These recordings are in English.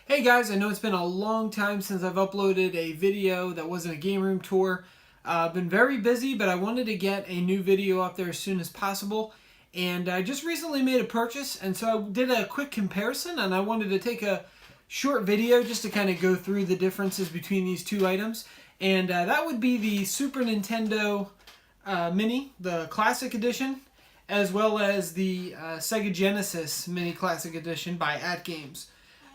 Hey guys, I know it's been a long time since I've uploaded a video that wasn't a game room tour. I've been very busy, but I wanted to get a new video up there as soon as possible. And I just recently made a purchase, and so I did a quick comparison, and I wanted to take a short video just to kind of go through the differences between these two items. And that would be the Super Nintendo Mini, the Classic Edition, as well as the Sega Genesis Mini Classic Edition by AtGames.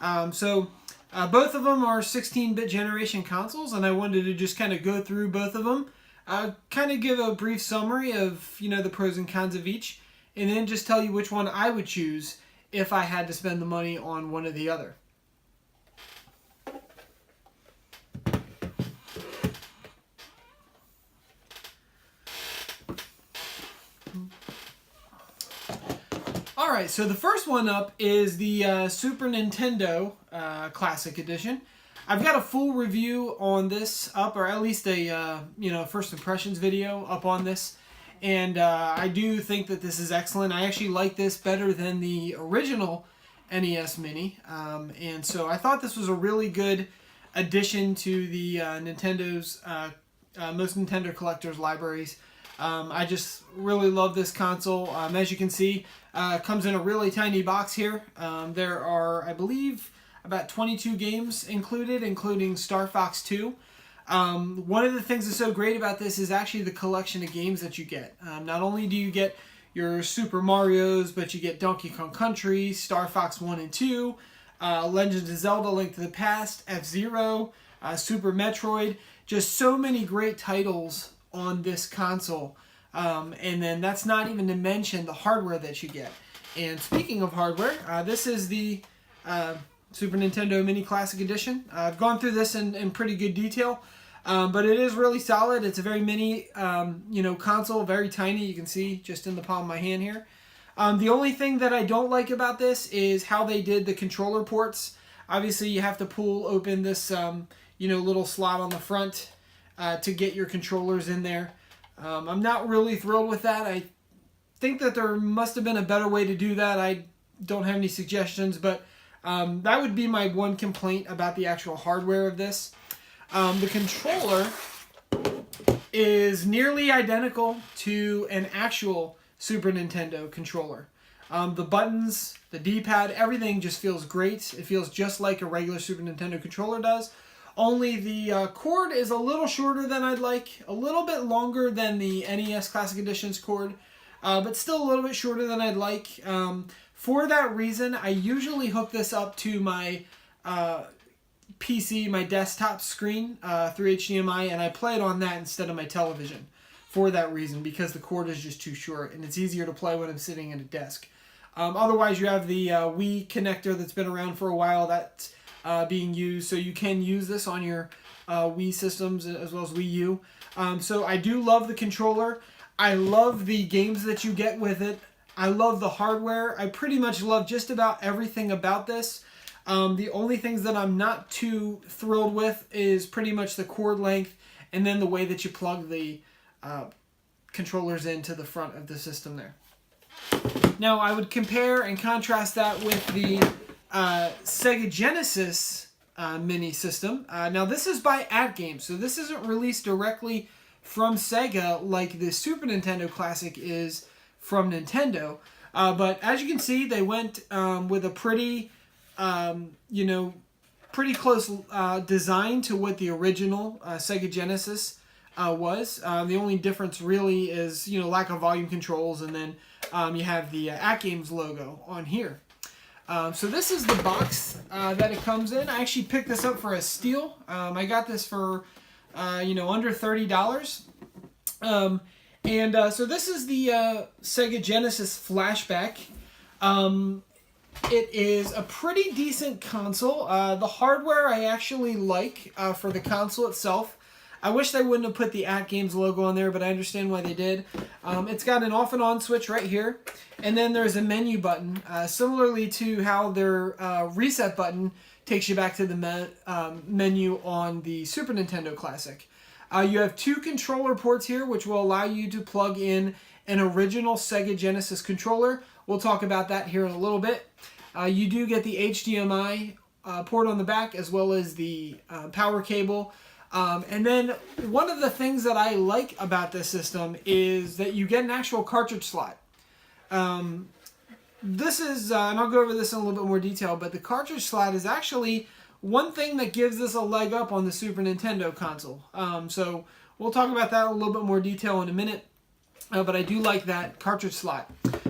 Both of them are 16-bit generation consoles, and I wanted to just kind of go through both of them, kind of give a brief summary of, the pros and cons of each, and then just tell you which one I would choose if I had to spend the money on one or the other. Alright, so the first one up is the Super Nintendo Classic Edition. I've got a full review on this up, or at least a first impressions video up on this, and I do think that this is excellent. I actually like this better than the original NES Mini, and so I thought this was a really good addition to the Nintendo's most Nintendo collectors libraries. I just really love this console. As you can see, it comes in a really tiny box here. There are, I believe, about 22 games included, including Star Fox 2. One of the things that's so great about this is actually the collection of games that you get. Not only do you get your Super Marios, but you get Donkey Kong Country, Star Fox 1 and 2, Legend of Zelda: Link to the Past, F-Zero, Super Metroid. Just so many great titles on this console, and then that's not even to mention the hardware that you get. And speaking of hardware, this is the Super Nintendo Mini Classic Edition. I've gone through this in pretty good detail, but it is really solid. It's a very mini console, very tiny. You can see just in the palm of my hand here. The only thing that I don't like about this is how they did the controller ports. Obviously you have to pull open this little slot on the front to get your controllers in there. I'm not really thrilled with that. I think that there must have been a better way to do that. I don't have any suggestions, but that would be my one complaint about the actual hardware of this. The controller is nearly identical to an actual Super Nintendo controller. The buttons, the D-pad, everything just feels great. It feels just like a regular Super Nintendo controller does. Only the cord is a little shorter than I'd like, a little bit longer than the NES Classic Edition's cord, but still a little bit shorter than I'd like. For that reason, I usually hook this up to my PC, my desktop screen through HDMI, and I play it on that instead of my television for that reason, because the cord is just too short, and it's easier to play when I'm sitting at a desk. Otherwise, you have the Wii connector that's been around for a while. That's being used, so you can use this on your Wii systems as well as Wii U. So I do love the controller. I love the games that you get with it. I love the hardware. I pretty much love just about everything about this. The only things that I'm not too thrilled with is pretty much the cord length and then the way that you plug the controllers into the front of the system there. Now I would compare and contrast that with the Sega Genesis Mini system. Now this is by AtGames, so this isn't released directly from Sega like the Super Nintendo Classic is from Nintendo. But as you can see, they went with a pretty, pretty close design to what the original Sega Genesis was. The only difference really is, lack of volume controls, and then you have the AtGames logo on here. So this is the box that it comes in. I actually picked this up for a steal. I got this for, under $30. So this is the Sega Genesis Flashback. It is a pretty decent console. The hardware I actually like for the console itself. I wish they wouldn't have put the AtGames logo on there, but I understand why they did. It's got an off and on switch right here, and then there's a menu button, similarly to how their reset button takes you back to the menu on the Super Nintendo Classic. You have two controller ports here, which will allow you to plug in an original Sega Genesis controller. We'll talk about that here in a little bit. You do get the HDMI port on the back, as well as the power cable. And then one of the things that I like about this system is that you get an actual cartridge slot. This is, and I'll go over this in a little bit more detail, but the cartridge slot is actually one thing that gives this a leg up on the Super Nintendo console. So we'll talk about that in a little bit more detail in a minute. But I do like that cartridge slot.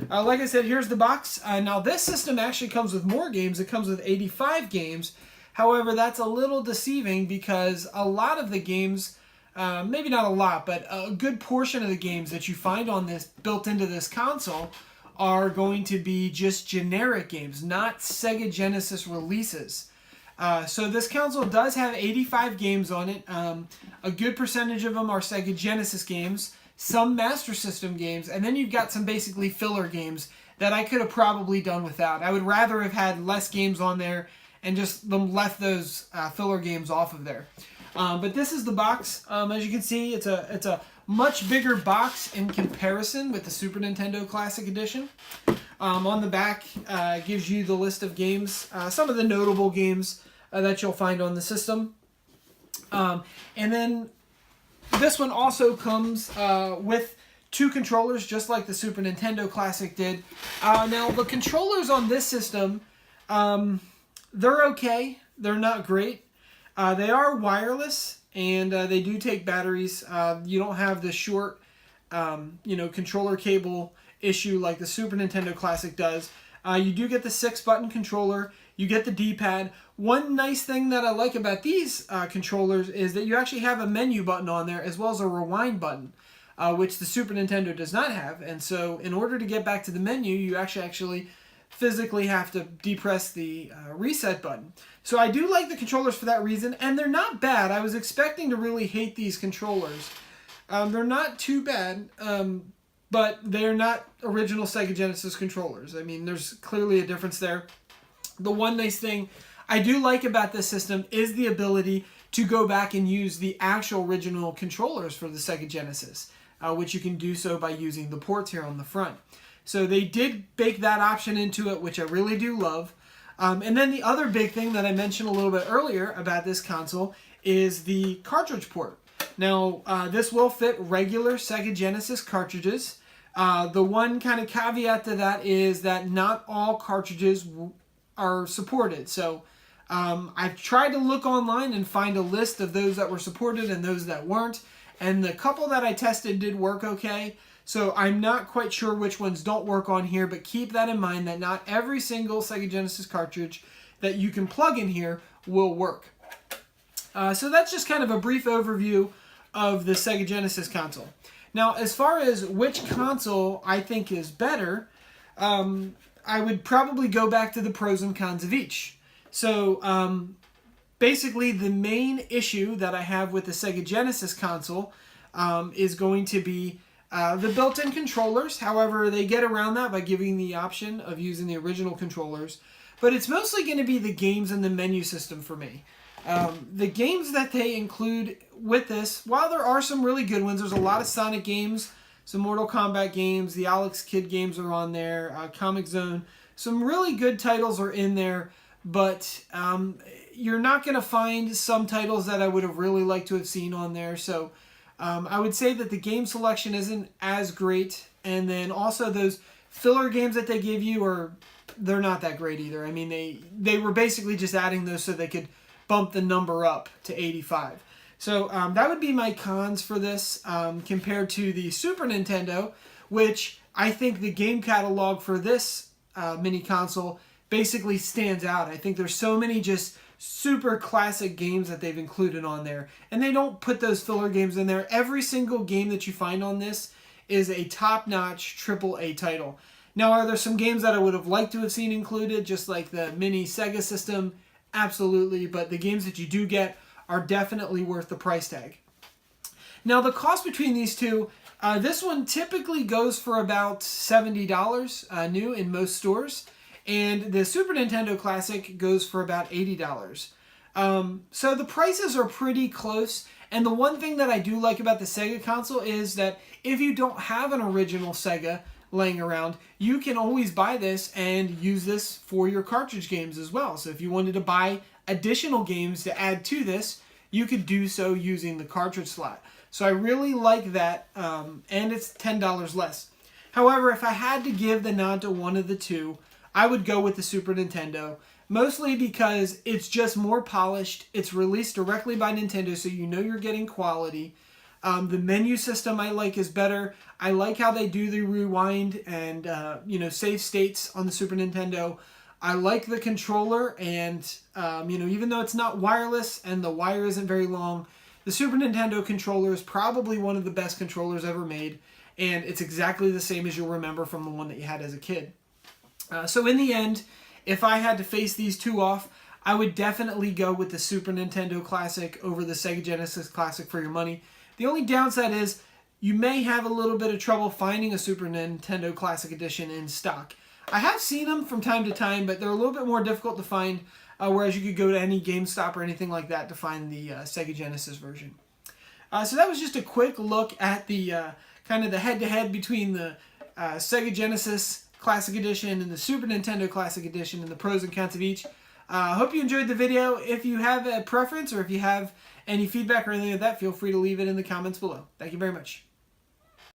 Like I said, here's the box. Now this system actually comes with more games. It comes with 85 games. However, that's a little deceiving because a lot of the games, maybe not a lot, but a good portion of the games that you find on this, built into this console, are going to be just generic games, not Sega Genesis releases. So this console does have 85 games on it. A good percentage of them are Sega Genesis games, some Master System games, and then you've got some basically filler games that I could have probably done without. I would rather have had less games on there and just them left those filler games off of there. But this is the box. As you can see, it's a much bigger box in comparison with the Super Nintendo Classic Edition. On the back, gives you the list of games, some of the notable games that you'll find on the system. And then this one also comes with 2 controllers, just like the Super Nintendo Classic did. Now, the controllers on this system, they're okay. They're not great. They are wireless, and they do take batteries. You don't have the short, controller cable issue like the Super Nintendo Classic does. You do get the 6-button controller. You get the D-pad. One nice thing that I like about these controllers is that you actually have a menu button on there as well as a rewind button, which the Super Nintendo does not have. And so in order to get back to the menu, you actually physically have to depress the reset button. So I do like the controllers for that reason, and they're not bad. I was expecting to really hate these controllers. They're not too bad, but they're not original Sega Genesis controllers. I mean, there's clearly a difference there. The one nice thing I do like about this system is the ability to go back and use the actual original controllers for the Sega Genesis, which you can do so by using the ports here on the front. So they did bake that option into it, which I really do love. And then the other big thing that I mentioned a little bit earlier about this console is the cartridge port. Now, this will fit regular Sega Genesis cartridges. The one kind of caveat to that is that not all cartridges are supported. So I've tried to look online and find a list of those that were supported and those that weren't. And the couple that I tested did work okay. So I'm not quite sure which ones don't work on here, but keep that in mind that not every single Sega Genesis cartridge that you can plug in here will work. So that's just kind of a brief overview of the Sega Genesis console. Now, as far as which console I think is better, I would probably go back to the pros and cons of each. So basically the main issue that I have with the Sega Genesis console is going to be the built-in controllers. However, they get around that by giving the option of using the original controllers. But it's mostly going to be the games and the menu system for me. The games that they include with this, while there are some really good ones, there's a lot of Sonic games, some Mortal Kombat games, the Alex Kidd games are on there, Comic Zone. Some really good titles are in there, but you're not going to find some titles that I would have really liked to have seen on there. So I would say that the game selection isn't as great, and then also those filler games that they give you they're not that great either. I mean, they were basically just adding those so they could bump the number up to 85. So that would be my cons for this compared to the Super Nintendo, which I think the game catalog for this mini console basically stands out. I think there's so many just super classic games that they've included on there, and they don't put those filler games in there. Every single game that you find on this is a top-notch AAA title. Now, are there some games that I would have liked to have seen included, just like the mini Sega system? Absolutely, but the games that you do get are definitely worth the price tag. Now, the cost between these two, this one typically goes for about $70 new in most stores, and the Super Nintendo Classic goes for about $80. So the prices are pretty close, and the one thing that I do like about the Sega console is that if you don't have an original Sega, laying around, you can always buy this and use this for your cartridge games as well. So if you wanted to buy additional games to add to this, you could do so using the cartridge slot. So I really like that, and it's $10 less. However, if I had to give the nod to one of the two, I would go with the Super Nintendo, mostly because it's just more polished. It's released directly by Nintendo, so you know you're getting quality. The menu system I like is better. I like how they do the rewind and save states on the Super Nintendo. I like the controller, and even though it's not wireless and the wire isn't very long, the Super Nintendo controller is probably one of the best controllers ever made, and it's exactly the same as you'll remember from the one that you had as a kid. So in the end, if I had to face these two off, I would definitely go with the Super Nintendo Classic over the Sega Genesis Classic for your money. The only downside is you may have a little bit of trouble finding a Super Nintendo Classic Edition in stock. I have seen them from time to time, but they're a little bit more difficult to find, whereas you could go to any GameStop or anything like that to find the Sega Genesis version. So that was just a quick look at the kind of the head-to-head between the Sega Genesis Classic Edition and the Super Nintendo Classic Edition and the pros and cons of each. I hope you enjoyed the video. If you have a preference or if you have any feedback or anything like that, feel free to leave it in the comments below. Thank you very much.